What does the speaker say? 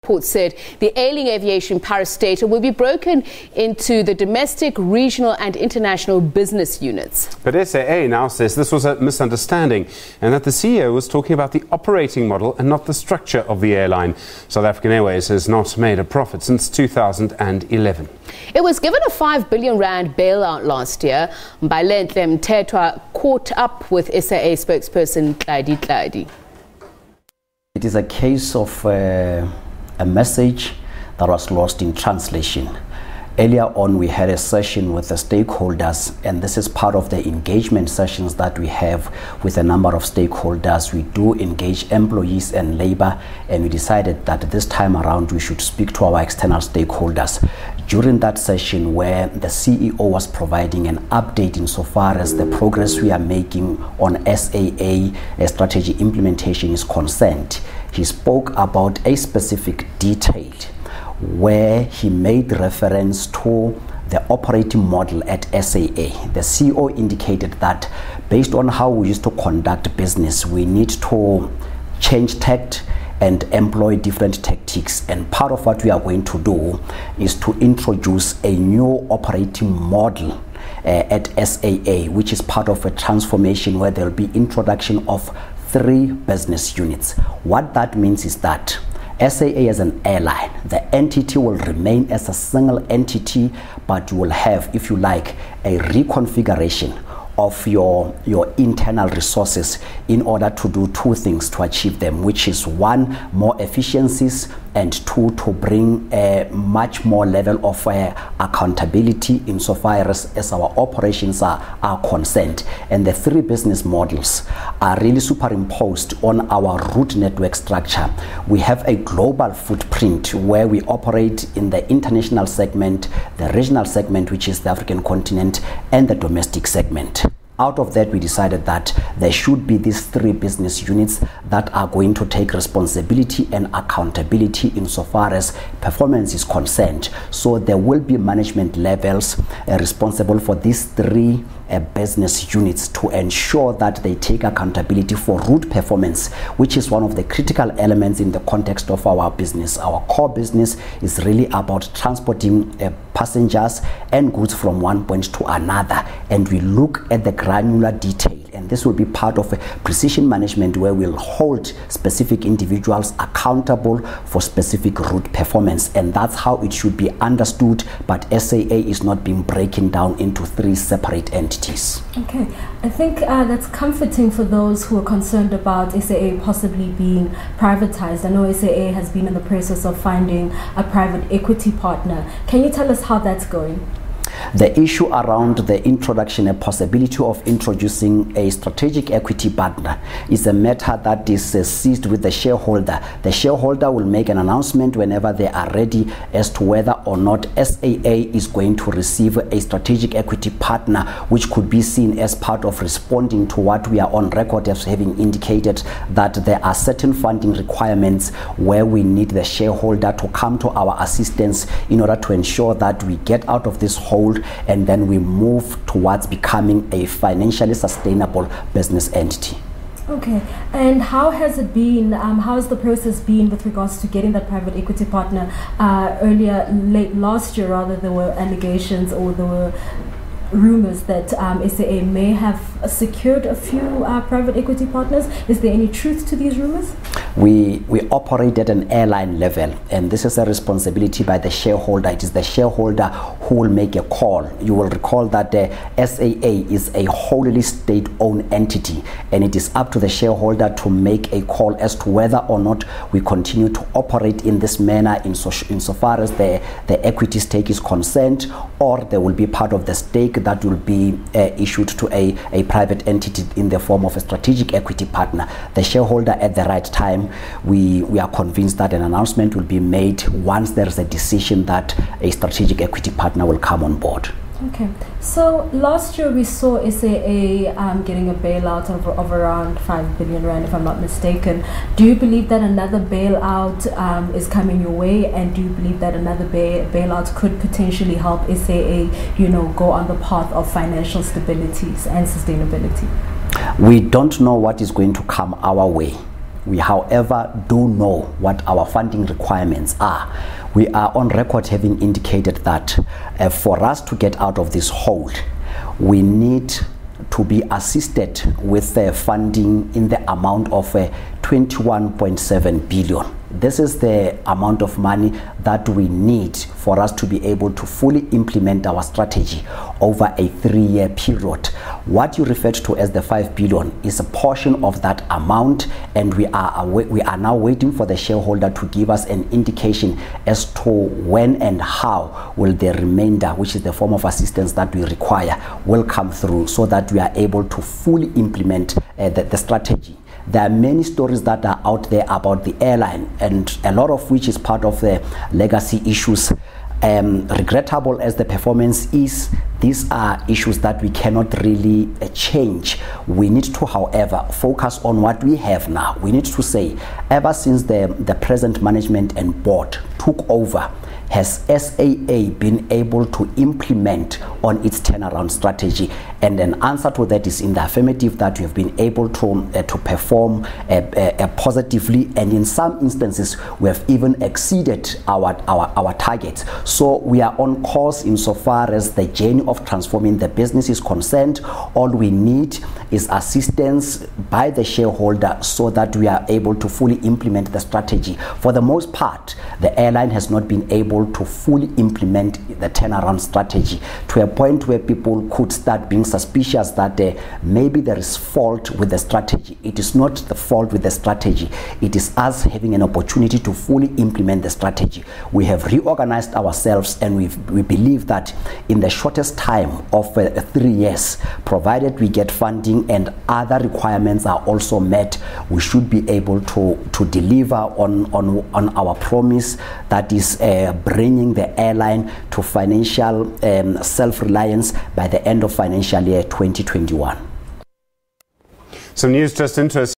Report said the ailing aviation parastatal will be broken into the domestic, regional and international business units. But SAA now says this was a misunderstanding and that the CEO was talking about the operating model and not the structure of the airline. South African Airways has not made a profit since 2011. It was given a 5 billion rand bailout last year. Mbalenhle Mthethwa caught up with SAA spokesperson Tlali Tlali. It is a case of a message that was lost in translation. Earlier on, we had a session with the stakeholders, and this is part of the engagement sessions that we have with a number of stakeholders. We do engage employees and labor, and we decided that this time around we should speak to our external stakeholders. During that session, where the CEO was providing an update insofar as the progress we are making on SAA strategy implementation is concerned, he spoke about a specific detail where he made reference to the operating model at SAA. The CEO indicated that based on how we used to conduct business, we need to change tact and employ different tactics, and part of what we are going to do is to introduce a new operating model at SAA, which is part of a transformation where there will be introduction of 3 business units. What that means is that SAA as an airline, the entity will remain as a single entity, but you will have, if you like, a reconfiguration of your internal resources in order to do 2 things to achieve them, which is 1, more efficiencies, and 2, to bring a much more level of accountability insofar as our operations are concerned. And the 3 business models are really superimposed on our route network structure. We have a global footprint where we operate in the international segment, the regional segment, which is the African continent, and the domestic segment. Out of that, we decided that there should be these 3 business units that are going to take responsibility and accountability insofar as performance is concerned. So there will be management levels responsible for these 3 business units to ensure that they take accountability for route performance, which is one of the critical elements in the context of our business. Our core business is really about transporting passengers and goods from one point to another, and we look at the granular detail, and this will be part of a precision management where we'll hold specific individuals accountable for specific route performance, and that's how it should be understood. But SAA is not being broken down into 3 separate entities. Okay, I think that's comforting for those who are concerned about SAA possibly being privatized. I know SAA has been in the process of finding a private equity partner. Can you tell us how that's going? The issue around the introduction, a possibility of introducing a strategic equity partner, is a matter that is seized with the shareholder. The shareholder will make an announcement whenever they are ready as to whether or not SAA is going to receive a strategic equity partner, which could be seen as part of responding to what we are on record as having indicated that there are certain funding requirements where we need the shareholder to come to our assistance in order to ensure that we get out of this hole and then we move towards becoming a financially sustainable business entity. Okay, and how has it been, how has the process been with regards to getting that private equity partner? Late last year rather, there were allegations or there were rumors that SAA may have secured a few private equity partners. Is there any truth to these rumors? We operate at an airline level, and this is a responsibility by the shareholder. It is the shareholder who will make a call. You will recall that the SAA is a wholly state-owned entity, and it is up to the shareholder to make a call as to whether or not we continue to operate in this manner insofar as the equity stake is concerned, or there will be part of the stake that will be issued to a private entity in the form of a strategic equity partner. The shareholder at the right time, we are convinced that an announcement will be made once there is a decision that a strategic equity partner will come on board. Okay, so last year we saw SAA getting a bailout of around 5 billion rand, if I'm not mistaken. Do you believe that another bailout is coming your way, and do you believe that another bailout could potentially help SAA, go on the path of financial stability and sustainability? We don't know what is going to come our way. We, however, do know what our funding requirements are. We are on record having indicated that for us to get out of this hole, we need to be assisted with funding in the amount of 21.7 billion. This is the amount of money that we need for us to be able to fully implement our strategy over a 3-year period. What you referred to as the 5 billion is a portion of that amount, and we are now waiting for the shareholder to give us an indication as to when and how will the remainder, which is the form of assistance that we require, will come through, so that we are able to fully implement the strategy. There are many stories that are out there about the airline, and a lot of which is part of the legacy issues. Regrettable as the performance is, these are issues that we cannot really change. We need to, however, focus on what we have now. We need to say, ever since the present management and board took over, has SAA been able to implement on its turnaround strategy? And an answer to that is in the affirmative, that we have been able to perform positively, and in some instances we have even exceeded our targets. So we are on course insofar as the journey of transforming the business is concerned. All we need is assistance by the shareholder so that we are able to fully implement the strategy. For the most part, the airline has not been able to fully implement the turnaround strategy to a point where people could start being suspicious that maybe there is fault with the strategy. It is not the fault with the strategy. It is us having an opportunity to fully implement the strategy. We have reorganized ourselves, and we believe that in the shortest time of 3 years, provided we get funding and other requirements are also met, we should be able to deliver on our promise, that is bringing the airline to financial self-reliance by the end of financial year 2021. Some news just interesting.